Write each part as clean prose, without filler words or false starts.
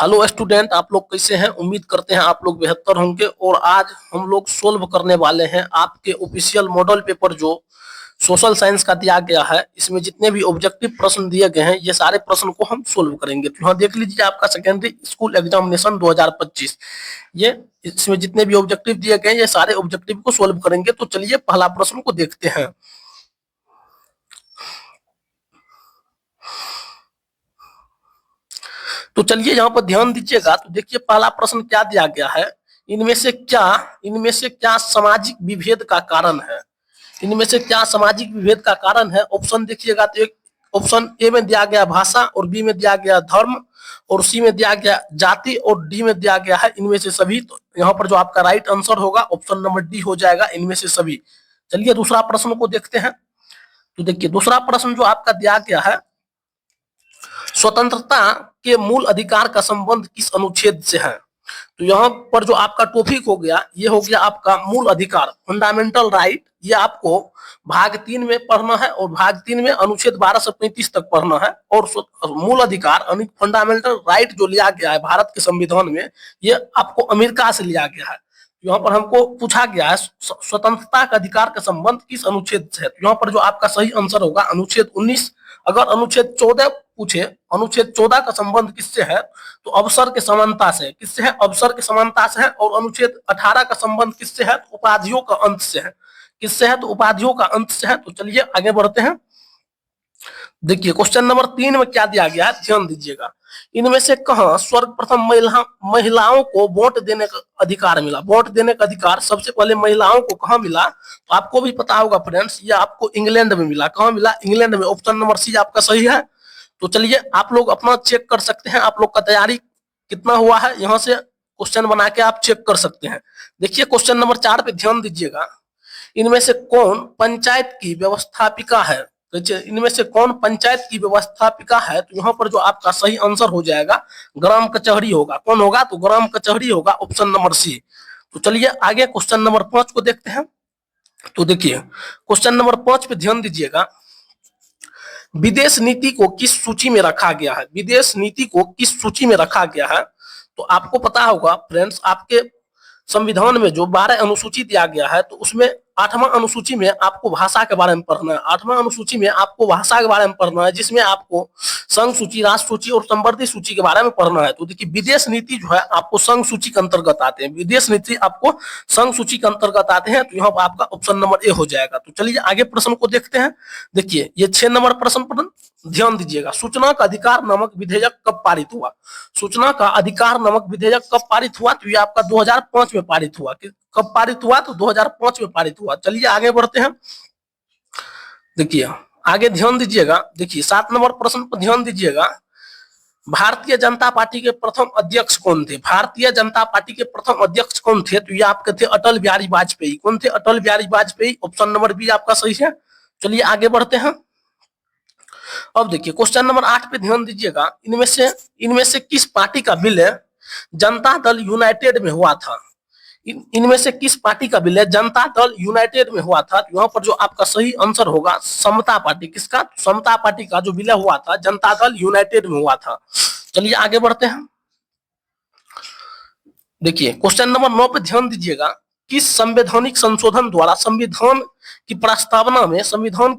Hello student, आप लोग कैसे हैं? उम्मीद करते हैं आप लोग बेहतर होंगे। और आज हम लोग सोल्व करने वाले हैं आपके ऑफिशियल मॉडल पेपर जो सोशल साइंस का दिया गया है। इसमें जितने भी ऑब्जेक्टिव प्रश्न दिए गए हैं ये सारे प्रश्न को हम सोल्व करेंगे। तो यहाँ देख लीजिए आपका सेकेंडरी स्कूल एग्जामिनेशन 2025, ये इसमें जितने भी ऑब्जेक्टिव दिए गए हैं ये सारे ऑब्जेक्टिव को सोल्व करेंगे। तो चलिए पहला प्रश्न को देखते हैं। तो चलिए यहाँ पर ध्यान दीजिएगा। तो देखिए पहला प्रश्न क्या दिया गया है, इनमें से क्या सामाजिक विभेद का कारण है। इनमें से क्या सामाजिक विभेद का कारण है। ऑप्शन देखिएगा तो एक ऑप्शन ए में दिया गया भाषा, और बी में दिया गया धर्म, और सी में दिया गया जाति, और डी में दिया गया है इनमें से सभी। तो यहाँ पर जो आपका राइट आंसर होगा ऑप्शन नंबर डी हो जाएगा, इनमें से सभी। चलिए दूसरा प्रश्न को देखते हैं। तो देखिए दूसरा प्रश्न जो आपका दिया गया है, स्वतंत्रता के मूल अधिकार का संबंध किस अनुच्छेद से है। तो यहाँ पर जो आपका टॉपिक हो गया ये हो गया आपका मूल अधिकार, फंडामेंटल राइट। ये आपको भाग 3 में पढ़ना है, और भाग 3 में अनुच्छेद 12 से 35 तक पढ़ना है। और मूल अधिकार यानी फंडामेंटल राइट जो लिया गया है भारत के संविधान में, ये आपको अमेरिका से लिया गया है। यहाँ पर हमको पूछा गया है स्वतंत्रता का अधिकार का संबंध किस अनुच्छेद से है। तो यहाँ पर जो आपका सही आंसर होगा अनुच्छेद 19। अगर अनुच्छेद 14 पूछे, अनुच्छेद 14 का संबंध किससे है, तो अवसर के समानता से। किससे है? अवसर के समानता से है। और अनुच्छेद 18 का संबंध किससे है? तो उपाधियों का अंत से है। किससे है? तो उपाधियों का अंत से है। तो चलिए आगे बढ़ते हैं। देखिए क्वेश्चन नंबर 3 में क्या दिया गया है, ध्यान दीजिएगा। इनमें से कहां सर्वप्रथम महिलाओं को वोट देने का अधिकार मिला। वोट देने का अधिकार सबसे पहले महिलाओं को कहां मिला, तो आपको भी पता होगा फ्रेंड्स, ये आपको इंग्लैंड में मिला। कहां मिला? इंग्लैंड में। ऑप्शन नंबर सी आपका सही है। तो चलिए आप लोग अपना चेक कर सकते हैं, आप लोग का तैयारी कितना हुआ है, यहाँ से क्वेश्चन बना के आप चेक कर सकते हैं। देखिए क्वेश्चन नंबर 4 पे ध्यान दीजिएगा। इनमें से कौन पंचायत की व्यवस्थापिका है। तो इनमें से कौन पंचायत की व्यवस्थापिका है, तो यहाँ पर जो आपका सही आंसर हो जाएगा ग्राम कचहरी होगा। कौन होगा? तो ग्राम कचहरी होगा, ऑप्शन नंबर सी। तो चलिए आगे क्वेश्चन नंबर 5 को देखते हैं। तो देखिए क्वेश्चन नंबर 5 पे ध्यान दीजिएगा। विदेश नीति को किस सूची में रखा गया है। विदेश नीति को किस सूची में रखा गया है, तो आपको पता होगा फ्रेंड्स, आपके संविधान में जो 12 अनुसूची दिया गया है, तो उसमें 8वां अनुसूची में आपको भाषा के बारे में पढ़ना है। 8वां अनुसूची में आपको भाषा के बारे में पढ़ना है, जिसमें आपको संघ सूची, राष्ट्र सूची और संवर्धित सूची के बारे में पढ़ना है। तो देखिए विदेश नीति जो है आपको संघ सूची के अंतर्गत आते हैं। विदेश नीति आपको संघ सूची के अंतर्गत आते हैं। तो यहाँ पर आपका ऑप्शन नंबर ए हो जाएगा। तो चलिए आगे प्रश्न को देखते हैं। देखिए ये 6 नंबर प्रश्न पर ध्यान दीजिएगा। सूचना का अधिकार नामक विधेयक कब पारित हुआ। सूचना का अधिकार नामक विधेयक कब पारित हुआ, तो ये आपका 2005 में पारित हुआ। कब पारित हुआ, तो 2005 में पारित हुआ। चलिए आगे बढ़ते हैं। देखिए आगे ध्यान दीजिएगा। देखिए 7 नंबर प्रश्न पर ध्यान दीजिएगा। भारतीय जनता पार्टी के प्रथम अध्यक्ष कौन थे। भारतीय जनता पार्टी के प्रथम अध्यक्ष कौन थे, तो ये आपके थे अटल बिहारी वाजपेयी। कौन थे? Atal Bihari Vajpayee. Option number B आपका सही है। चलिए आगे बढ़ते हैं। अब देखिए क्वेश्चन नंबर 8 पे ध्यान दीजिएगा। इनमें से किस पार्टी का विलय जनता दल यूनाइटेड में हुआ था। इनमें से किस पार्टी का विलय जनता दल यूनाइटेड में हुआ था। तो यहाँ पर जो आपका सही आंसर होगा समता पार्टी। किसका? समता पार्टी का जो विलय हुआ था जनता दल यूनाइटेड में हुआ था। चलिए आगे बढ़ते हैं। देखिए क्वेश्चन नंबर 9 पे ध्यान दीजिएगा। किस संवैधानिक संशोधन द्वारा संविधान की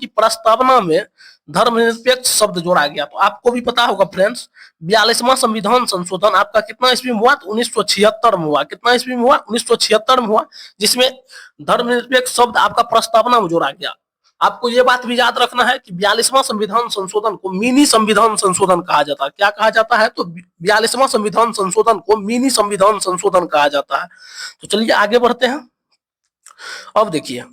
प्रस्तावना में धर्मनिरपेक्ष शब्द जोड़ा गया। तो आपको भी पता होगा फ्रेंड्स, 42वां संविधान संशोधन आपका कितना ईस्वी में हुआ, तो 1976 में हुआ। कितना ईस्वी में हुआ? 1976 में हुआ, जिसमें धर्मनिरपेक्ष शब्द आपका प्रस्तावना में जोड़ा गया। आपको ये बात भी याद रखना है कि 42वां संविधान संशोधन को मिनी संविधान संशोधन कहा जाता है। क्या कहा जाता है? तो 42वां संविधान संशोधन को मिनी संविधान संशोधन कहा जाता है। तो चलिए आगे बढ़ते हैं। अब देखिए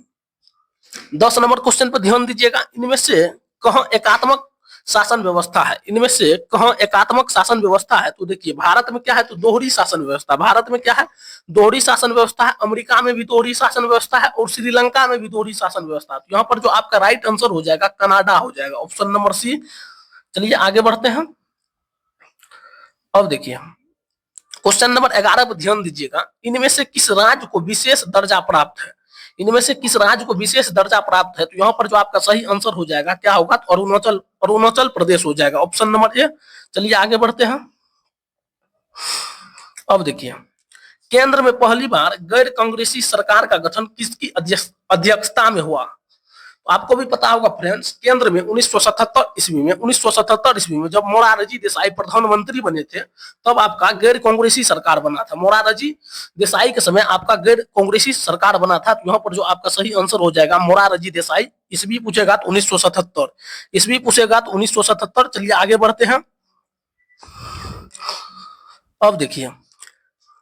10 नंबर क्वेश्चन पर ध्यान दीजिएगा। इनमें से कहां एकात्मक शासन व्यवस्था है। इनमें से कहां एकात्मक शासन व्यवस्था है, तो देखिए भारत में क्या है, तो दोहरी शासन व्यवस्था। भारत में क्या है? दोहरी शासन व्यवस्था है। अमेरिका में भी दोहरी शासन व्यवस्था है, और श्रीलंका में भी दोहरी शासन व्यवस्था है। तो यहाँ पर जो आपका राइट आंसर हो जाएगा कनाडा हो जाएगा, ऑप्शन नंबर सी। चलिए आगे बढ़ते हैं। अब देखिए क्वेश्चन नंबर 11 पर ध्यान दीजिएगा। इनमें से किस राज्य को विशेष दर्जा प्राप्त है। इनमें से किस राज्य को विशेष दर्जा प्राप्त है, तो यहाँ पर जो आपका सही आंसर हो जाएगा क्या होगा, तो अरुणाचल प्रदेश हो जाएगा, ऑप्शन नंबर ए। चलिए आगे बढ़ते हैं। अब देखिए, केंद्र में पहली बार गैर कांग्रेसी सरकार का गठन किसकी अध्यक्षता में हुआ? आपको भी पता होगा फ्रेंड्स, केंद्र में 1977 ईस्वी में जब मोरारजी देसाई प्रधानमंत्री बने थे, तब आपका गैर कांग्रेसी सरकार बना था। मोरारजी देसाई के समय आपका गैर कांग्रेसी सरकार बना था। तो यहाँ पर जो आपका सही आंसर हो जाएगा मोरारजी देसाई। ईस्वी पूछेगा तो 1977, ईस्वी पूछेगा तो 1977। चलिए आगे बढ़ते हैं। अब देखिए,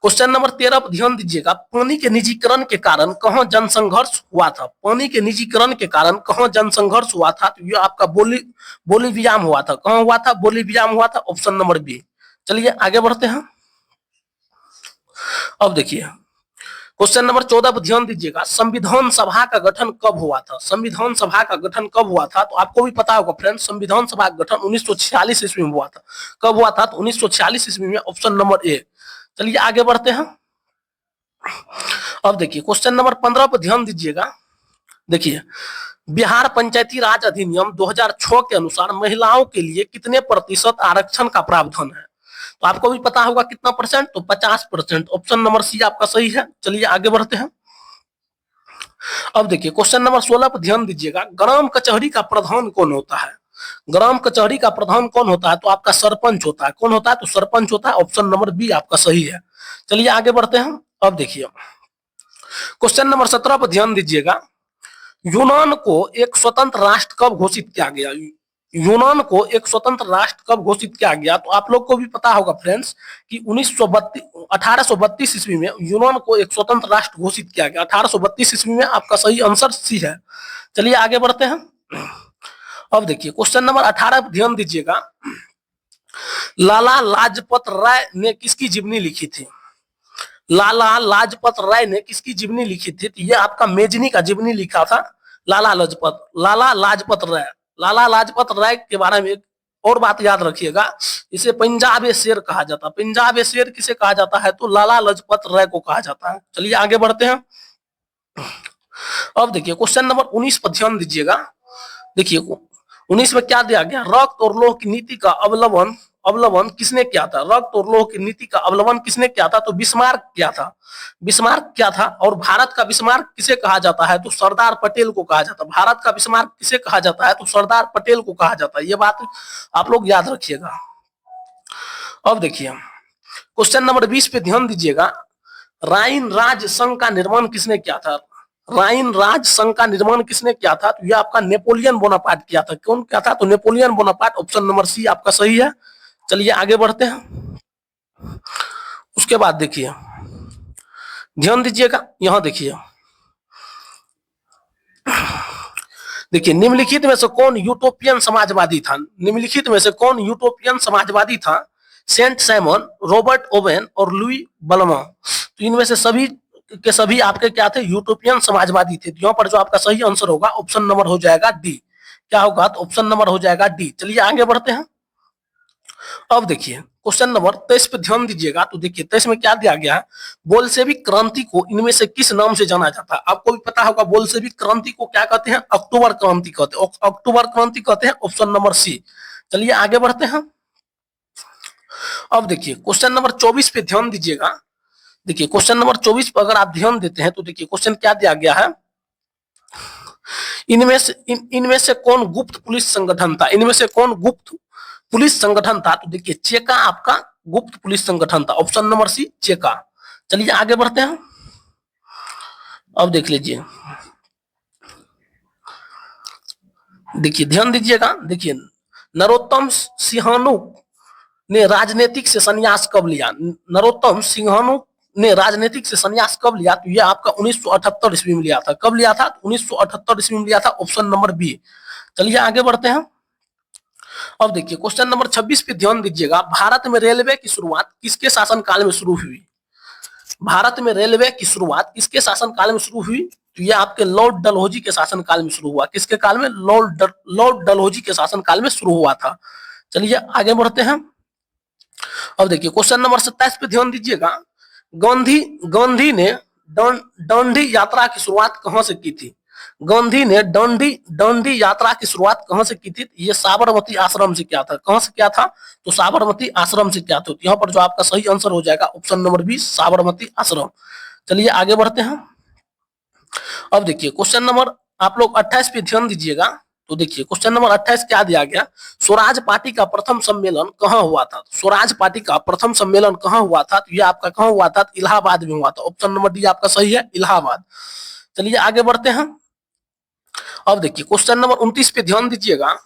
क्वेश्चन नंबर 13 पर ध्यान दीजिएगा। पानी के निजीकरण के कारण कहां जनसंघर्ष हुआ था? पानी के निजीकरण के कारण कहां जनसंघर्ष हुआ था? तो ये आपका बोलीविया में हुआ था। कहां हुआ था? बोलीविया में हुआ था। Option number B. चलिए आगे बढ़ते हैं। अब देखिए, क्वेश्चन नंबर 14 पर ध्यान दीजिएगा। संविधान सभा का गठन कब हुआ था? संविधान सभा का गठन कब हुआ था? तो आपको भी पता होगा फ्रेंड्स, संविधान सभा का गठन 1946 ईस्वी में हुआ था। कब हुआ था? तो 1946 ईस्वी में। Option number A. चलिए आगे बढ़ते हैं। अब देखिए, क्वेश्चन नंबर 15 पर ध्यान दीजिएगा। देखिए, बिहार पंचायती राज अधिनियम 2006 के अनुसार महिलाओं के लिए कितने प्रतिशत आरक्षण का प्रावधान है? तो आपको भी पता होगा कितना परसेंट? तो 50%। ऑप्शन नंबर सी आपका सही है। चलिए आगे बढ़ते हैं। अब देखिए, क्वेश्चन नंबर 16 पर ध्यान दीजिएगा। ग्राम कचहरी का प्रधान कौन होता है? ग्राम कचहरी का प्रधान कौन होता है? तो आपका सरपंच होता है। कौन होता है? तो सरपंच होता है। ऑप्शन नंबर बी आपका सही है। चलिए आगे बढ़ते हैं। अब देखिए, क्वेश्चन नंबर 17 पर ध्यान दीजिएगा। यूनान को एक स्वतंत्र राष्ट्र कब घोषित किया गया? यूनान को एक स्वतंत्र राष्ट्र कब घोषित किया गया? तो आप लोग को भी पता होगा फ्रेंड्स कि 1832 ईस्वी में यूनान को एक स्वतंत्र राष्ट्र घोषित किया गया। 1832 ईस्वी में। आपका सही आंसर सी है। चलिए आगे बढ़ते हैं। अब देखिए, क्वेश्चन नंबर 18 पर ध्यान दीजिएगा। लाला लाजपत राय ने किसकी जीवनी लिखी थी? लाला लाजपत राय ने किसकी जीवनी लिखी थी? तो ये आपका मेजनी का जीवनी लिखा था लाला लाजपत राय। लाला लाजपत राय के बारे में एक और बात याद रखिएगा, इसे पंजाब शेर कहा जाता है। पंजाब शेर किसे कहा जाता है? तो लाला लाजपत राय को कहा जाता है। चलिए आगे बढ़ते हैं। अब देखिए, क्वेश्चन नंबर 19 पर ध्यान दीजिएगा। देखिए, 19 में क्या दिया गया? रक्त और लोह की नीति का अवलंबन किसने किया था? रक्त और लोह की नीति का अवलंबन किसने किया था? तो बिस्मार्क किया था। बिस्मार्क क्या था? और भारत का बिस्मार्क किसे कहा जाता है? तो सरदार पटेल को कहा जाता है। भारत का बिस्मार्क किसे कहा जाता है? तो सरदार पटेल को कहा जाता है। ये बात आप लोग याद रखिएगा। अब देखिए, क्वेश्चन नंबर 20 पे ध्यान दीजिएगा। राइन राज संघ का निर्माण किसने किया था? राइन राज संघ का निर्माण किसने किया था? तो यह आपका नेपोलियन बोनापार्ट किया था। कौन किया था? तो Napoleon Bonaparte. Option number C आपका सही है। चलिए आगे बढ़ते हैं। उसके बाद देखिए, ध्यान दीजिएगा। यहां देखिए, निम्नलिखित में से कौन यूटोपियन समाजवादी था? निम्नलिखित में से कौन यूटोपियन समाजवादी था? सेंट साइमन, रॉबर्ट ओवेन और लुई बलमा। तो इनमें से सभी के सभी आपके क्या थे? यूटोपियन समाजवादी थे। यहाँ पर जो आपका सही आंसर होगा ऑप्शन नंबर हो जाएगा डी। क्या होगा? तो ऑप्शन नंबर हो जाएगा डी। चलिए आगे बढ़ते हैं। अब देखिए, क्वेश्चन नंबर 23 पे ध्यान दीजिएगा। तो देखिए, 23 में क्या दिया गया है? बोल्शेविक क्रांति को इनमें से किस नाम से जाना जाता है? आपको भी पता होगा बोल्शेविक क्रांति को क्या कहते हैं? अक्टूबर क्रांति कहते हैं। अक्टूबर क्रांति कहते हैं। Option number C. चलिए आगे बढ़ते हैं। अब देखिए, क्वेश्चन नंबर 24 पे ध्यान दीजिएगा। देखिए, क्वेश्चन नंबर 24 पर अगर आप ध्यान देते हैं तो देखिए, क्वेश्चन क्या दिया गया है? इनमें से कौन गुप्त पुलिस संगठन था? इनमें से कौन गुप्त पुलिस संगठन था? तो देखिए, चेका आपका गुप्त पुलिस संगठन था। ऑप्शन नंबर सी चेका। चलिए आगे बढ़ते हैं। अब देख लीजिए, देखिए ध्यान दीजिएगा। देखिए, नरोत्तम सिंहानु ने राजनीतिक से संन्यास कब लिया? नरोत्तम सिंहानु ने राजनीतिक से संन्यास कब लिया? तो यह आपका 1978 ईस्वी में लिया था। कब लिया था? 1978 ईस्वी में लिया था। Option number B. चलिए आगे बढ़ते हैं। अब देखिए, क्वेश्चन नंबर 26 पे ध्यान दीजिएगा। भारत में रेलवे की शुरुआत किसके शासनकाल में शुरू हुई? भारत में रेलवे की शुरुआत किसके शासनकाल में शुरू हुई? तो यह आपके लॉर्ड डलहौजी के शासनकाल में शुरू हुआ। किसके काल में? लॉर्ड डलहौजी के शासनकाल में शुरू हुआ था। चलिए आगे बढ़ते हैं। अब देखिए, क्वेश्चन नंबर 27 पे ध्यान दीजिएगा। गांधी ने दांडी यात्रा की शुरुआत कहां से की थी? गांधी ने दांडी दांडी यात्रा की शुरुआत कहां से की थी? ये साबरमती आश्रम से किया था। कहां से किया था? तो साबरमती आश्रम से किया था। यहाँ पर जो आपका सही आंसर हो जाएगा ऑप्शन नंबर बी, साबरमती आश्रम। चलिए आगे बढ़ते हैं। अब देखिए क्वेश्चन नंबर आप लोग 28 पे ध्यान दीजिएगा। तो देखिए क्वेश्चन नंबर 28 क्या दिया गया? स्वराज पार्टी का प्रथम सम्मेलन कहां हुआ था? स्वराज पार्टी का प्रथम सम्मेलन कहां हुआ था? तो ये आपका कहां हुआ था? इलाहाबाद में हुआ था। ऑप्शन नंबर डी आपका सही है, इलाहाबाद। चलिए आगे बढ़ते हैं। अब देखिए क्वेश्चन नंबर 29 पे ध्यान दीजिएगा।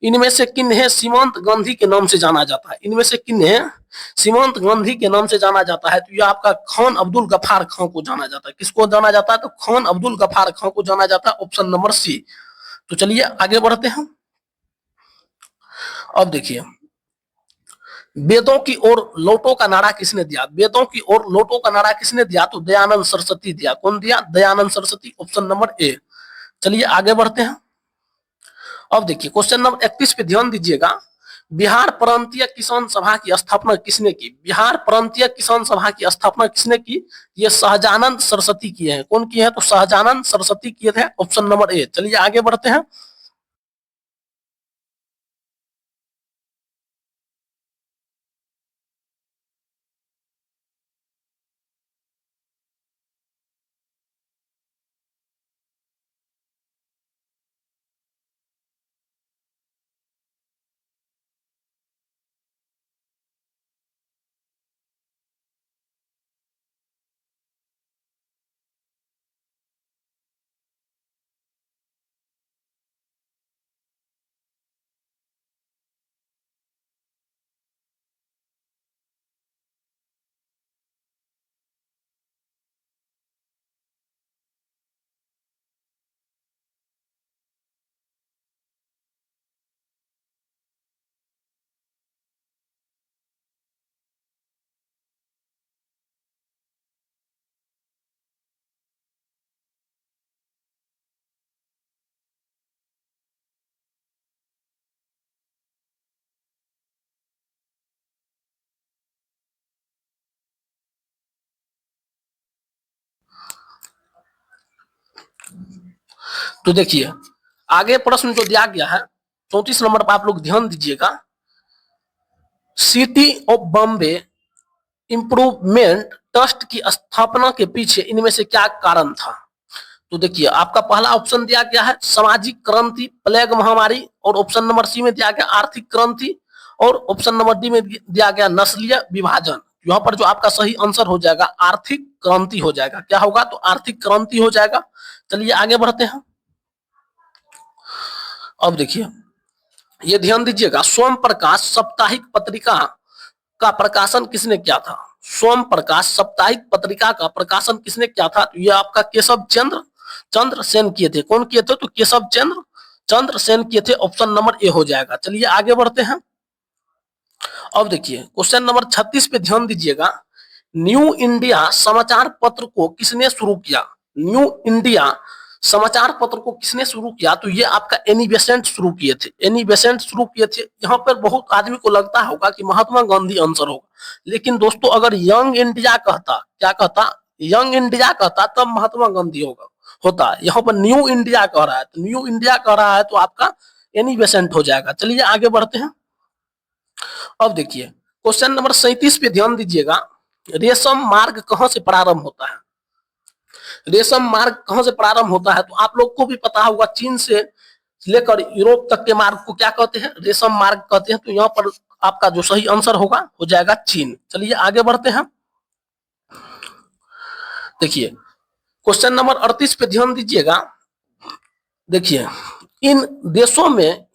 इनमें से किन्हें सीमांत गांधी के नाम से जाना जाता है? इनमें से किन्हें सीमांत गांधी के नाम से जाना जाता है? तो यह आपका खान अब्दुल गफार खां को जाना जाता है। किसको जाना जाता है? तो खान अब्दुल गफार खां को जाना जाता है। Option number C. तो चलिए आगे बढ़ते हैं। अब देखिए वेदों की ओर लौटो का नारा किसने दिया? वेदों की ओर लौटो का नारा किसने दिया? तो दयानंद सरस्वती दिया। कौन दिया? Dayanand Saraswati. Option number A. चलिए आगे बढ़ते हैं। अब देखिए क्वेश्चन नंबर 31 पे ध्यान दीजिएगा। बिहार प्रांतीय किसान सभा की स्थापना किसने की? बिहार प्रांतीय किसान सभा की स्थापना किसने की? ये सहजानंद सरस्वती की है। कौन की है? तो सहजानंद सरस्वती किए थे। Option number A. चलिए आगे बढ़ते हैं। तो देखिए आगे प्रश्न जो दिया गया है 34 नंबर पर आप लोग ध्यान दीजिएगा। City of Bombay improvement trust की स्थापना के पीछे इनमें से क्या कारण था? तो देखिए आपका पहला ऑप्शन दिया गया है सामाजिक क्रांति, प्लेग महामारी, और ऑप्शन नंबर सी में दिया गया आर्थिक क्रांति, और ऑप्शन नंबर डी में दिया गया नस्लीय विभाजन। यहाँ पर जो आपका सही आंसर हो जाएगा आर्थिक क्रांति हो जाएगा। क्या होगा? तो आर्थिक क्रांति हो जाएगा। चलिए आगे बढ़ते हैं। अब देखिए ये ध्यान दीजिएगा, सोम प्रकाश साप्ताहिक पत्रिका का प्रकाशन किसने किया था? सोम प्रकाश साप्ताहिक पत्रिका का प्रकाशन किसने किया था? ये आपका केशव चंद्र चंद्र सेन किए थे। कौन किए थे? तो केशव चंद्र चंद्र सेन किए थे। ऑप्शन नंबर ए हो जाएगा। चलिए आगे बढ़ते हैं। अब देखिए क्वेश्चन नंबर 36 पे ध्यान दीजिएगा। न्यू इंडिया समाचार पत्र को किसने शुरू किया? न्यू इंडिया समाचार पत्र को किसने शुरू किया? तो ये आपका एनी बेसेंट शुरू किए थे। एनी बेसेंट शुरू किए थे। यहाँ पर बहुत आदमी को लगता होगा कि महात्मा गांधी आंसर होगा, लेकिन दोस्तों अगर यंग इंडिया कहता, क्या कहता? यंग इंडिया कहता तब महात्मा गांधी होगा होता। यहाँ पर न्यू इंडिया कह रहा है, तो न्यू इंडिया कह रहा है तो आपका एनी बेसेंट हो जाएगा। चलिए आगे बढ़ते हैं। अब देखिए क्वेश्चन नंबर 37 पे ध्यान दीजिएगा। रेशम मार्ग कहां से प्रारंभ होता है? रेशम मार्ग कहां से प्रारंभ होता है? तो आप लोग को भी पता होगा, चीन से लेकर यूरोप तक के मार्ग को क्या कहते हैं? रेशम मार्ग कहते हैं। तो यहाँ पर आपका जो सही आंसर होगा हो जाएगा चीन। चलिए आगे बढ़ते हैं। देखिए क्वेश्चन नंबर 38 पे ध्यान दीजिएगा। देखिए इन देशों में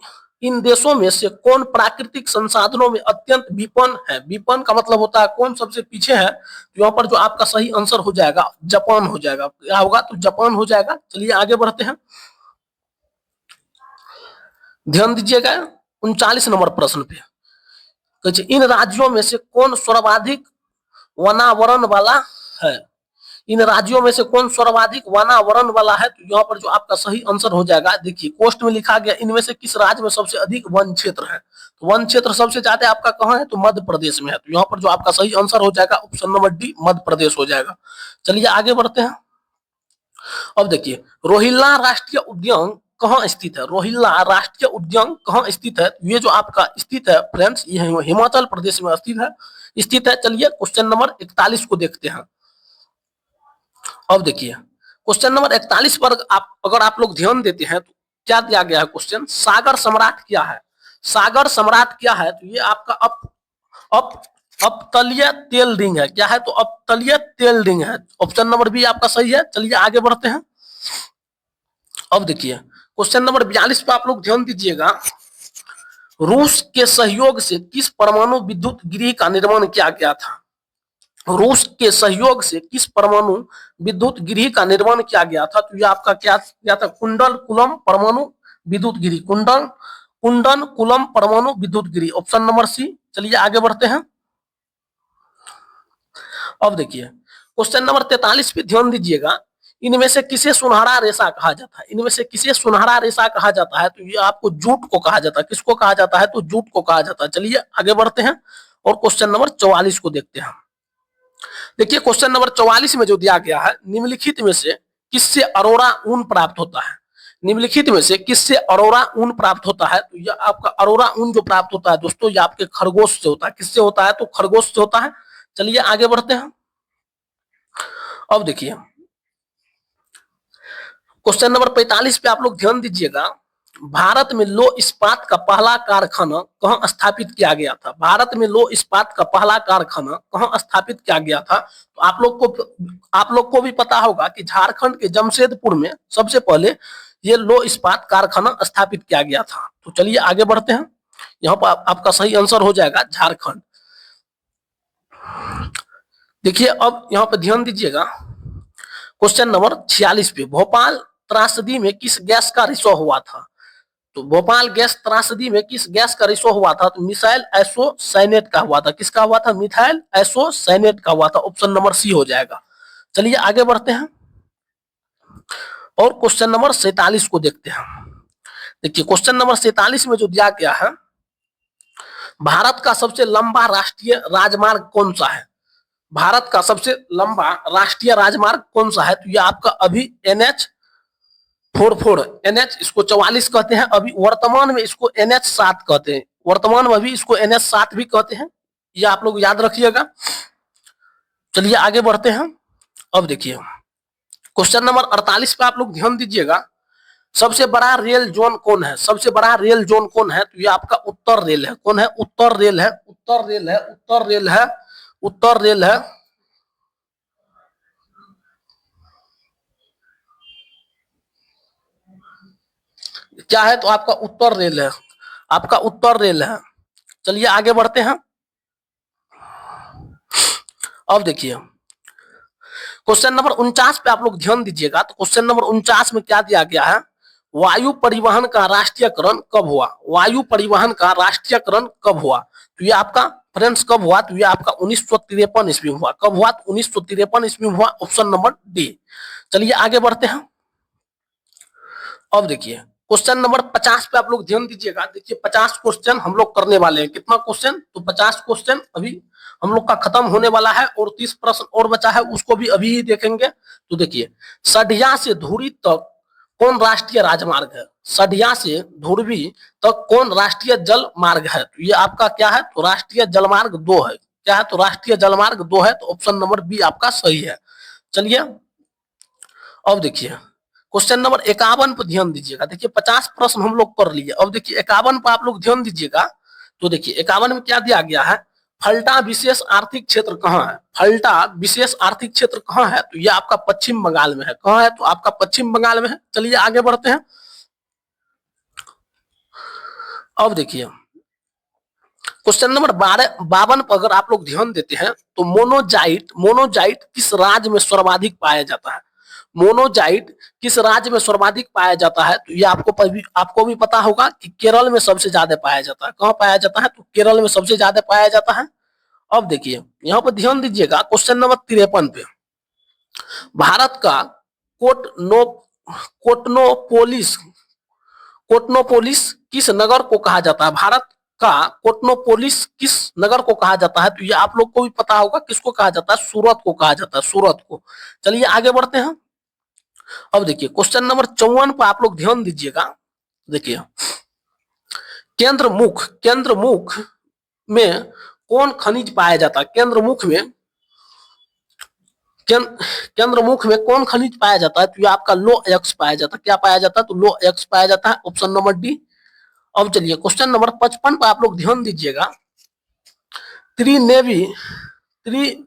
इन देशों में से कौन प्राकृतिक संसाधनों में अत्यंत विपन्न है? विपन्न का मतलब होता है कौन सबसे पीछे है। तो यहाँ पर जो आपका सही आंसर हो जाएगा जापान हो जाएगा। क्या होगा? तो जापान हो जाएगा। चलिए आगे बढ़ते हैं। ध्यान दीजिएगा 39 नंबर प्रश्न पे। इन राज्यों में से कौन सर्वाधिक वनावरण वाला है? इन राज्यों में से कौन सर्वाधिक वनावरण वाला है? तो यहाँ पर जो आपका सही आंसर हो जाएगा, देखिए कोष्ट में लिखा गया इनमें से किस राज्य में सबसे अधिक वन क्षेत्र है? तो वन क्षेत्र सबसे ज्यादा आपका कहाँ है? तो मध्य प्रदेश में है। तो यहाँ पर जो आपका सही आंसर हो जाएगा option number D, Madhya Pradesh हो जाएगा। चलिए आगे बढ़ते हैं। अब देखिए रोहिल्ला राष्ट्रीय उद्यान कहाँ स्थित है, रोहिल्ला राष्ट्रीय उद्यान कहाँ स्थित है, ये जो आपका स्थित है फ्रेंड्स, ये हिमाचल प्रदेश में स्थित है। चलिए क्वेश्चन नंबर 41 को देखते हैं। अब देखिए क्वेश्चन नंबर 41 पर अगर आप लोग ध्यान देते हैं तो क्या दिया गया है क्वेश्चन, सागर सम्राट क्या है, सागर सम्राट क्या है, तो ये आपका अप अपतलीय तेल रिंग है, क्या है, तो अपतलीय तेल रिंग है। ऑप्शन नंबर बी आपका सही है। चलिए आगे बढ़ते हैं। अब देखिए क्वेश्चन नंबर 42 पे आप लोग ध्यान दीजिएगा, रूस के सहयोग से किस परमाणु विद्युत गृह का निर्माण किया गया था, रूस के सहयोग से किस परमाणु विद्युत गृह का निर्माण किया गया था, तो ये आपका क्या था, कुंडल कुलम परमाणु विद्युत गृह, कुंडन कुलम परमाणु विद्युत गृह, ऑप्शन नंबर सी। चलिए आगे बढ़ते हैं। अब देखिए क्वेश्चन नंबर 43 पे ध्यान दीजिएगा, इनमें से किसे सुनहरा रेशा कहा जाता है, इनमें से किसे सुनहरा रेशा कहा जाता है, तो ये आपको जूट को कहा जाता है, किसको कहा जाता है, तो जूट को कहा जाता है। चलिए आगे बढ़ते हैं और क्वेश्चन नंबर 44 को देखते हैं। देखिए क्वेश्चन नंबर 44 में जो दिया गया है, निम्नलिखित में से किससे अरोरा ऊन प्राप्त होता है, निम्नलिखित में से किससे अरोरा ऊन प्राप्त होता है, तो यह आपका अरोरा ऊन जो प्राप्त होता है दोस्तों, ये आपके खरगोश से होता है, किससे होता है, तो खरगोश से होता है। चलिए आगे बढ़ते हैं। अब देखिए क्वेश्चन नंबर 45 पे आप लोग ध्यान दीजिएगा, भारत में लो इस्पात का पहला कारखाना कहां स्थापित किया गया था, भारत में लो इस्पात का पहला कारखाना कहां स्थापित किया गया था, तो आप लोग को भी पता होगा कि झारखंड के जमशेदपुर में सबसे पहले ये लो इस्पात कारखाना स्थापित किया गया था। तो चलिए आगे बढ़ते हैं, यहाँ पर आपका सही आंसर हो जाएगा झारखंड। देखिए अब यहाँ पे ध्यान दीजिएगा, क्वेश्चन नंबर 46 पे, भोपाल त्रासदी में किस गैस का रिसो हुआ था, तो भोपाल गैस त्रासदी में किस गैस का रिसो हुआ था, तो मिसाइल एसोसाइनेट का हुआ था, किसका हुआ था, मिथाइल एसोसाइनेट का हुआ था, ऑप्शन नंबर सी हो जाएगा। चलिए आगे बढ़ते हैं और क्वेश्चन नंबर 47 को देखते हैं। देखिए क्वेश्चन नंबर 47 में जो दिया गया है, भारत का सबसे लंबा राष्ट्रीय राजमार्ग कौन सा है, भारत का सबसे लंबा राष्ट्रीय राजमार्ग कौन सा है, तो यह आपका अभी NH44, NH इसको 44 कहते हैं, अभी वर्तमान में इसको NH7 कहते हैं, वर्तमान में अभी इसको NH7 भी कहते हैं, ये आप लोग याद रखिएगा। चलिए आगे बढ़ते हैं। अब देखिए क्वेश्चन नंबर 48 पे आप लोग ध्यान दीजिएगा, सबसे बड़ा रेल जोन कौन है, सबसे बड़ा रेल जोन कौन है, तो ये आपका उत्तर रेल है, कौन है, उत्तर रेल है, उत्तर रेल है, उत्तर रेल है, उत्तर रेल है। क्या है, तो आपका उत्तर रेल है, आपका उत्तर रेल है। चलिए आगे बढ़ते हैं। अब देखिए क्वेश्चन नंबर 49 पे आप लोग ध्यान दीजिएगा, तो क्वेश्चन नंबर 49 में क्या दिया गया है, वायु परिवहन का राष्ट्रीयकरण कब हुआ, वायु परिवहन का राष्ट्रीयकरण कब हुआ, तो ये आपका फ्रेंड्स कब हुआ, तो ये आपका 1953 ईस्वी में हुआ, कब हुआ, 1953 ईस्वी में हुआ, ऑप्शन नंबर डी। चलिए आगे बढ़ते हैं। अब देखिए क्वेश्चन नंबर 50 पे आप लोग ध्यान दीजिएगा, देखिए 50 क्वेश्चन हम लोग करने वाले हैं, कितना क्वेश्चन, तो 50 क्वेश्चन अभी हम लोग का खत्म होने वाला है और 30 प्रश्न और बचा है, उसको भी अभी ही देखेंगे। तो देखिए सढ़िया से धुरी तक कौन राष्ट्रीय राजमार्ग है, सढ़िया से धुरवी तक कौन राष्ट्रीय जल मार्ग है, तो ये आपका क्या है, तो राष्ट्रीय जलमार्ग 2 है, क्या है, तो राष्ट्रीय जलमार्ग 2 है, तो ऑप्शन नंबर बी आपका सही है। चलिए अब देखिए क्वेश्चन नंबर 51 पर ध्यान दीजिएगा, देखिए 50 प्रश्न हम लोग कर लिए, अब देखिए 51 पर आप लोग ध्यान दीजिएगा, तो देखिए 51 में क्या दिया गया है, फल्टा विशेष आर्थिक क्षेत्र कहाँ है, फल्टा विशेष आर्थिक क्षेत्र कहाँ है, तो यह आपका पश्चिम बंगाल में है, कहाँ है, तो आपका पश्चिम बंगाल में है। चलिए आगे बढ़ते हैं। अब देखिए क्वेश्चन नंबर 52 पर अगर आप लोग ध्यान देते हैं, तो मोनोजाइट किस राज्य में सर्वाधिक पाया जाता है, मोनोजाइट किस राज्य में सर्वाधिक पाया जाता है, तो ये आपको भी पता होगा कि केरल में सबसे ज्यादा पाया जाता है, कहाँ पाया जाता है, तो केरल में सबसे ज्यादा पाया जाता है। अब देखिए यहाँ पर ध्यान दीजिएगा, क्वेश्चन नंबर 53 पे, भारत का कोटनो कोटनोपोलिस कोटनोपोलिस किस नगर को कहा जाता है, भारत का कोटनोपोलिस किस नगर को कहा जाता है, तो ये आप लोग को भी पता होगा, किसको कहा जाता है, सूरत को कहा जाता है, सूरत को। चलिए आगे बढ़ते हैं। अब देखिए क्वेश्चन नंबर 54 पर आप लोग ध्यान दीजिएगा। देखिए केंद्रमुख में कौन खनिज पाया जाता है? केंद्रमुख में कौन खनिज पाया जाता है? तो ये आपका लो एक्स पाया जाता है। क्या पाया जाता है? तो लो एक्स पाया जाता है, ऑप्शन नंबर डी। अब चलिए क्वेश्चन नंबर 55 पर आप लोग ध्यान दीजिएगा। त्रिनेवी त्रि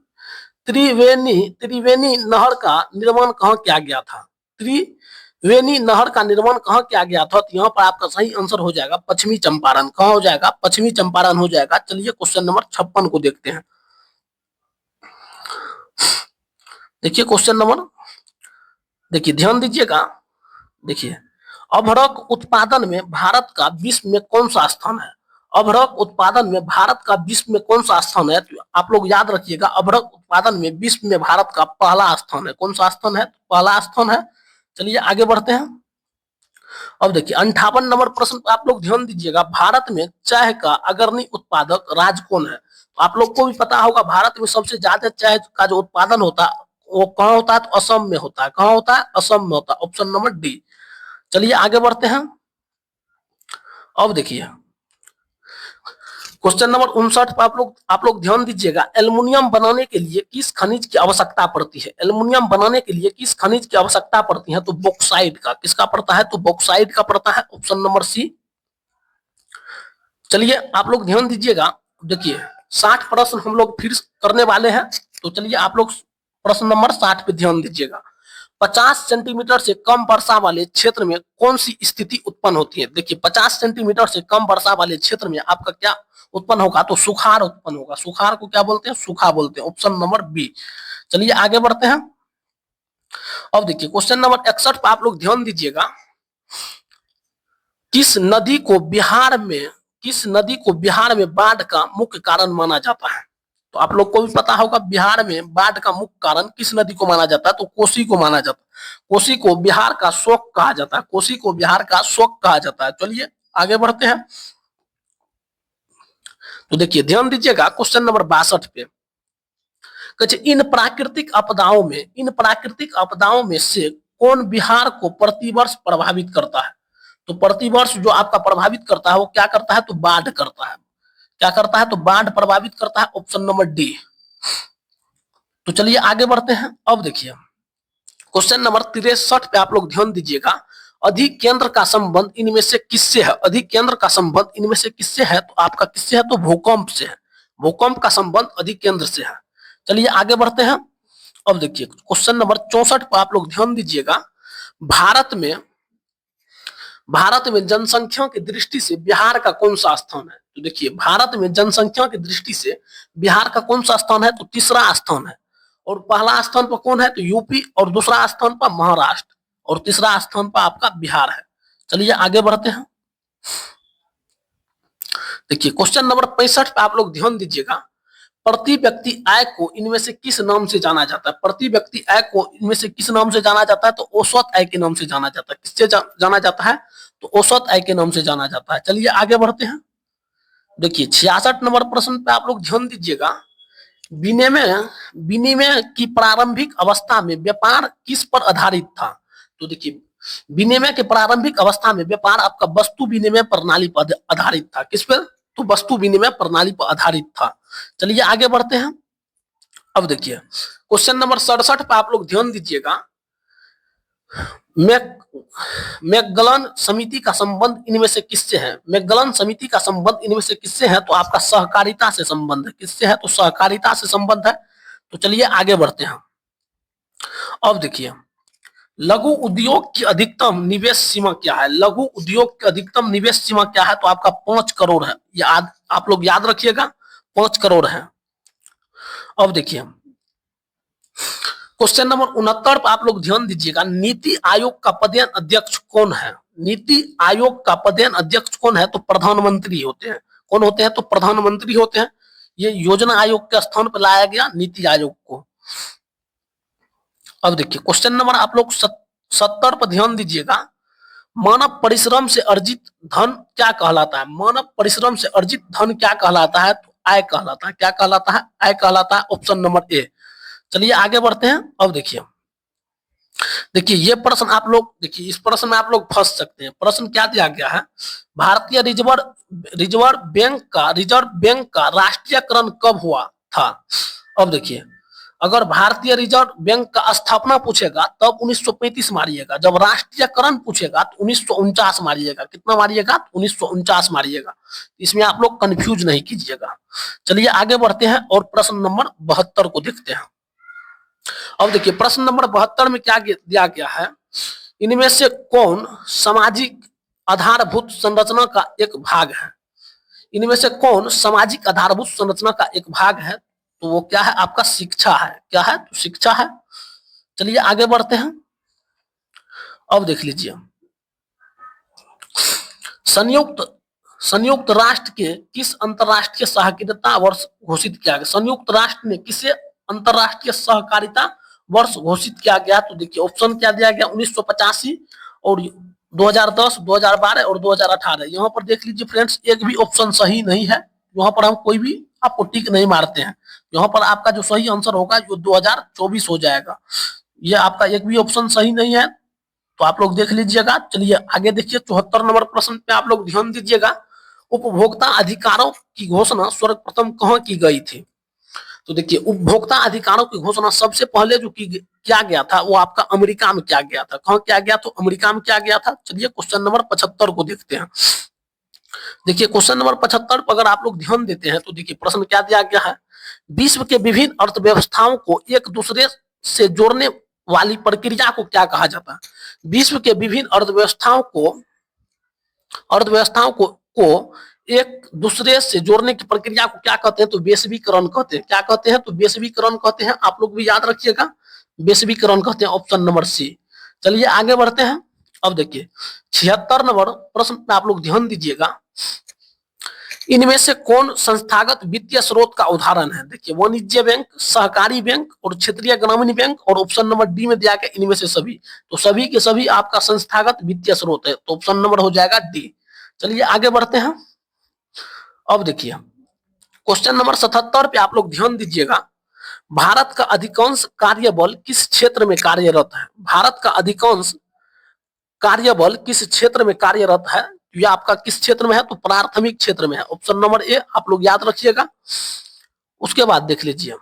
त्रिवेणी नहर का निर्माण कहाँ किया गया था? त्रिवेणी नहर का निर्माण कहाँ किया गया था? तो यहाँ पर आपका सही आंसर हो जाएगा पश्चिमी चंपारण। कहाँ हो जाएगा? पश्चिमी चंपारण हो जाएगा। चलिए क्वेश्चन नंबर 56 को देखते हैं। देखिए क्वेश्चन नंबर, देखिए ध्यान दीजिएगा। देखिए अभ्रक उत्पादन में भारत का विश्व में कौन सा स्थान है? अभ्रक उत्पादन में भारत का विश्व में कौन सा स्थान है? तो आप लोग याद रखिएगा, अभ्रक उत्पादन में विश्व में भारत का पहला स्थान है। कौन सा स्थान है? पहला स्थान है। चलिए आगे बढ़ते हैं। अब देखिए 58 नंबर प्रश्न पर आप लोग ध्यान दीजिएगा। भारत में चाय का अग्रणी उत्पादक राज्य कौन है? तो आप लोग को भी पता होगा, भारत में सबसे ज्यादा चाय का जो उत्पादन होता है वो कहाँ होता है? तो असम में होता है। कहाँ होता है? असम में होता है, ऑप्शन नंबर डी। चलिए आगे बढ़ते हैं। अब देखिए क्वेश्चन नंबर 59 पर आप लोग ध्यान दीजिएगा। एल्युमिनियम बनाने के लिए किस खनिज की आवश्यकता पड़ती है? एल्युमिनियम बनाने के लिए किस खनिज की आवश्यकता पड़ती है? तो बॉक्साइट का। किसका पड़ता है? तो बॉक्साइट का पड़ता है, ऑप्शन नंबर सी। चलिए आप लोग ध्यान दीजिएगा। देखिए 60 प्रश्न हम लोग फिर करने वाले हैं, तो चलिए आप लोग प्रश्न नंबर 60 पे ध्यान दीजिएगा। 50 सेंटीमीटर से कम वर्षा वाले क्षेत्र में कौन सी स्थिति उत्पन्न होती है? देखिए 50 सेंटीमीटर से कम वर्षा वाले क्षेत्र में आपका क्या उत्पन्न होगा? तो सुखाड़ उत्पन्न होगा। सुखाड़ को क्या बोलते हैं? सूखा बोलते हैं, ऑप्शन नंबर बी। चलिए आगे बढ़ते हैं। अब देखिए क्वेश्चन नंबर 61 पर आप लोग ध्यान दीजिएगा। किस नदी को बिहार में बाढ़ का मुख्य कारण माना जाता है? तो आप लोग को भी पता होगा, बिहार में बाढ़ का मुख्य कारण किस नदी को माना जाता है? तो कोसी को माना जाता है। कोसी को बिहार का शोक कहा जाता है। कोसी को बिहार का शोक कहा जाता है। चलिए आगे बढ़ते हैं। तो देखिए ध्यान दीजिएगा क्वेश्चन नंबर 62 पे। इन प्राकृतिक आपदाओं में से कौन बिहार को प्रतिवर्ष प्रभावित करता है? तो प्रतिवर्ष जो आपका प्रभावित करता है वो क्या करता है? तो बाढ़ करता है। क्या करता है? तो बाढ़ प्रभावित करता है, ऑप्शन नंबर डी। तो चलिए आगे बढ़ते हैं। अब देखिए क्वेश्चन नंबर 63 पे आप लोग ध्यान दीजिएगा। अधिक केंद्र का संबंध इनमें से किससे है? अधिक केंद्र का संबंध इनमें से किससे है? तो आपका किससे है? तो भूकंप से है। भूकंप का संबंध अधिक केंद्र से है। चलिए आगे बढ़ते हैं। अब देखिए क्वेश्चन नंबर 64 पर आप लोग ध्यान दीजिएगा। भारत में जनसंख्या की दृष्टि से बिहार का कौन सा स्थान है? तो देखिए भारत में जनसंख्या की दृष्टि से बिहार का कौन सा स्थान है? तो तीसरा स्थान है। और पहला स्थान पर कौन है? तो यूपी। और दूसरा स्थान पर महाराष्ट्र। और तीसरा स्थान पर आपका बिहार है। चलिए आगे बढ़ते हैं। देखिए क्वेश्चन नंबर 65 पे आप लोग ध्यान दीजिएगा। प्रति व्यक्ति आय को इनमें से किस नाम से जाना जाता है? प्रति व्यक्ति आय को इनमें से किस नाम से जाना जाता है? तो औसत आय के नाम से जाना जाता है। किससे जाना जाता है? तो औसत आय के नाम से जाना जाता है। चलिए आगे बढ़ते हैं। देखिए 66 नंबर प्रश्न पे आप लोग ध्यान दीजिएगा। विनिमय की प्रारंभिक अवस्था में व्यापार किस पर आधारित था? तो देखिए विनिमय के प्रारंभिक अवस्था में व्यापार आपका वस्तु विनिमय प्रणाली पर आधारित था। किस पर? तो वस्तु विनिमय प्रणाली पर आधारित था। चलिए आगे बढ़ते हैं। अब देखिए क्वेश्चन नंबर 67 पर आप लोग ध्यान दीजिएगा। मैकगलन समिति का संबंध इनमें से किससे है? मैकगलन समिति का संबंध इनमें से किससे है? तो आपका सहकारिता से संबंध है। किससे है? तो सहकारिता से संबंध है। तो चलिए आगे बढ़ते हैं। अब देखिए लघु उद्योग की अधिकतम निवेश सीमा क्या है? लघु उद्योग की अधिकतम निवेश सीमा क्या है? तो आपका 5 करोड़ है। आप लोग याद रखिएगा, 5 करोड़ है। अब देखिए क्वेश्चन नंबर 69 पर आप लोग ध्यान दीजिएगा। नीति आयोग का पदेन अध्यक्ष कौन है? नीति आयोग का पदेन अध्यक्ष कौन है? तो प्रधानमंत्री होते हैं। कौन होते हैं? तो प्रधानमंत्री होते हैं। ये योजना आयोग के स्थान पर लाया गया नीति आयोग को। अब देखिए क्वेश्चन नंबर आप लोग 70 पर ध्यान दीजिएगा। मानव परिश्रम से अर्जित धन क्या कहलाता है? मानव परिश्रम से अर्जित धन क्या कहलाता है? तो आय कहलाता है। क्या कहलाता है? आय कहलाता है, ऑप्शन नंबर ए। चलिए आगे बढ़ते हैं। अब देखिए देखिए ये प्रश्न आप लोग, देखिए इस प्रश्न में आप लोग फंस सकते हैं। प्रश्न क्या दिया गया है, भारतीय रिजर्व बैंक का राष्ट्रीयकरण कब हुआ था। अब देखिए, अगर भारतीय रिजर्व बैंक का स्थापना पूछेगा तब 1935 मारिएगा, जब राष्ट्रीयकरण पूछेगा तो 1949 मारिएगा। कितना मारिएगा, 1949 मारिएगा। इसमें आप लोग कंफ्यूज नहीं कीजिएगा। चलिए आगे बढ़ते हैं और प्रश्न नंबर 72 को देखते हैं। अब देखिए प्रश्न नंबर 72 में क्या दिया गया है, इनमें से कौन सामाजिक आधारभूत संरचना का एक भाग है। इनमें से कौन सामाजिक आधारभूत संरचना का एक भाग है, तो वो क्या है, आपका शिक्षा है। क्या है, तो शिक्षा है। चलिए आगे बढ़ते हैं। अब देख लीजिए, संयुक्त राष्ट्र के किस अंतरराष्ट्रीय सहकारिता वर्ष घोषित किया गया। संयुक्त राष्ट्र ने किसे अंतरराष्ट्रीय सहकारिता वर्ष घोषित किया गया, तो देखिए ऑप्शन क्या दिया गया, 1985 और 2010, 2012 और 2018। यहाँ पर देख लीजिए फ्रेंड्स, एक भी ऑप्शन सही नहीं है। यहाँ पर हम कोई भी आपको टिक नहीं मारते हैं। यहाँ पर आपका जो सही आंसर होगा वो 2024 हो जाएगा। ये आपका एक भी ऑप्शन सही नहीं है, तो आप लोग देख लीजिएगा। चलिए आगे देखिए, 74 नंबर प्रश्न पे आप लोग ध्यान दीजिएगा। उपभोक्ता अधिकारों की घोषणा सर्वप्रथम कहाँ की गई थी। तो देखिए उपभोक्ता अधिकारों की घोषणा सबसे पहले जो किया गया था वो आपका अमेरिका में किया गया था। कहाँ किया गया, तो अमेरिका में किया गया था। चलिए क्वेश्चन नंबर 75 को देखते हैं। देखिए क्वेश्चन नंबर 75 पर अगर आप लोग ध्यान देते हैं तो देखिए प्रश्न क्या दिया गया है, विश्व के विभिन्न अर्थव्यवस्थाओं को एक दूसरे से जोड़ने वाली प्रक्रिया को क्या कहा जाता है। विश्व के विभिन्न अर्थव्यवस्थाओं को एक दूसरे से जोड़ने की प्रक्रिया को क्या कहते हैं, तो वैश्वीकरण कहते हैं। क्या कहते हैं, तो वैश्वीकरण कहते हैं। आप लोग भी याद रखिएगा, वैश्वीकरण कहते हैं, ऑप्शन नंबर सी। चलिए आगे बढ़ते हैं। अब देखिए 76 नंबर प्रश्न पे आप लोग ध्यान दीजिएगा। इनमें से कौन संस्थागत वित्तीय स्रोत का उदाहरण है। देखिए वाणिज्य बैंक, सहकारी बैंक और क्षेत्रीय ग्रामीण बैंक, और ऑप्शन नंबर डी में दिया गया इनमें से सभी। तो सभी के सभी आपका संस्थागत वित्तीय स्रोत है, तो ऑप्शन नंबर हो जाएगा डी। चलिए आगे बढ़ते हैं। अब देखिए क्वेश्चन नंबर 77 पे आप लोग ध्यान दीजिएगा। भारत का अधिकांश कार्यबल किस क्षेत्र में कार्यरत है। भारत का अधिकांश कार्यबल किस क्षेत्र में कार्यरत है, ये आपका किस क्षेत्र में है, तो प्राथमिक क्षेत्र में है। ऑप्शन नंबर ए आप लोग याद रखिएगा। उसके बाद देख लीजिए,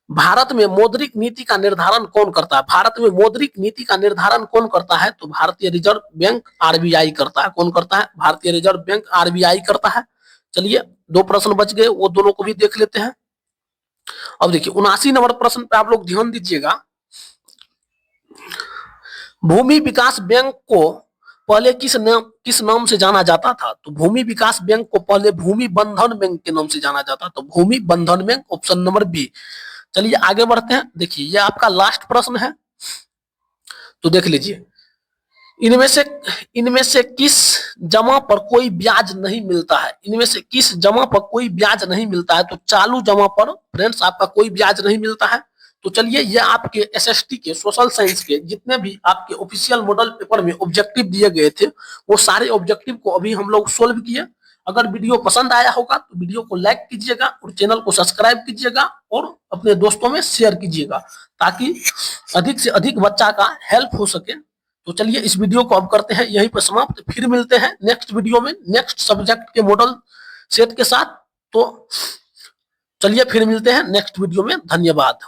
भारत में मौद्रिक नीति का निर्धारण कौन करता है। भारत में मौद्रिक नीति का निर्धारण कौन करता है, तो भारतीय रिजर्व बैंक आरबीआई करता है। कौन करता है, भारतीय रिजर्व बैंक आरबीआई करता है। चलिए दो प्रश्न बच गए, वो दोनों को भी देख लेते हैं। अब देखिए 79 नंबर प्रश्न पे आप लोग ध्यान दीजिएगा। भूमि विकास बैंक को पहले किस नाम से जाना जाता था, तो भूमि विकास बैंक को पहले भूमि बंधन बैंक के नाम से जाना जाता, तो भूमि बंधन बैंक, ऑप्शन नंबर बी। चलिए आगे बढ़ते हैं। देखिए ये आपका लास्ट प्रश्न है, तो देख लीजिए, इनमें से किस जमा पर कोई ब्याज नहीं मिलता है। इनमें से किस जमा पर कोई ब्याज नहीं मिलता है, तो चालू जमा पर फ्रेंड्स आपका कोई ब्याज नहीं मिलता है। तो चलिए ये आपके एसएसटी के सोशल साइंस के जितने भी आपके ऑफिशियल मॉडल पेपर में ऑब्जेक्टिव दिए गए थे वो सारे ऑब्जेक्टिव को अभी हम लोग सोल्व किए। अगर वीडियो पसंद आया होगा तो वीडियो को लाइक कीजिएगा और चैनल को सब्सक्राइब कीजिएगा और अपने दोस्तों में शेयर कीजिएगा, ताकि अधिक से अधिक बच्चा का हेल्प हो सके। तो चलिए इस वीडियो को अब करते हैं यहीं पर समाप्त, फिर मिलते हैं नेक्स्ट वीडियो में नेक्स्ट सब्जेक्ट के मॉडल सेट के साथ। तो चलिए फिर मिलते हैं नेक्स्ट वीडियो में। धन्यवाद।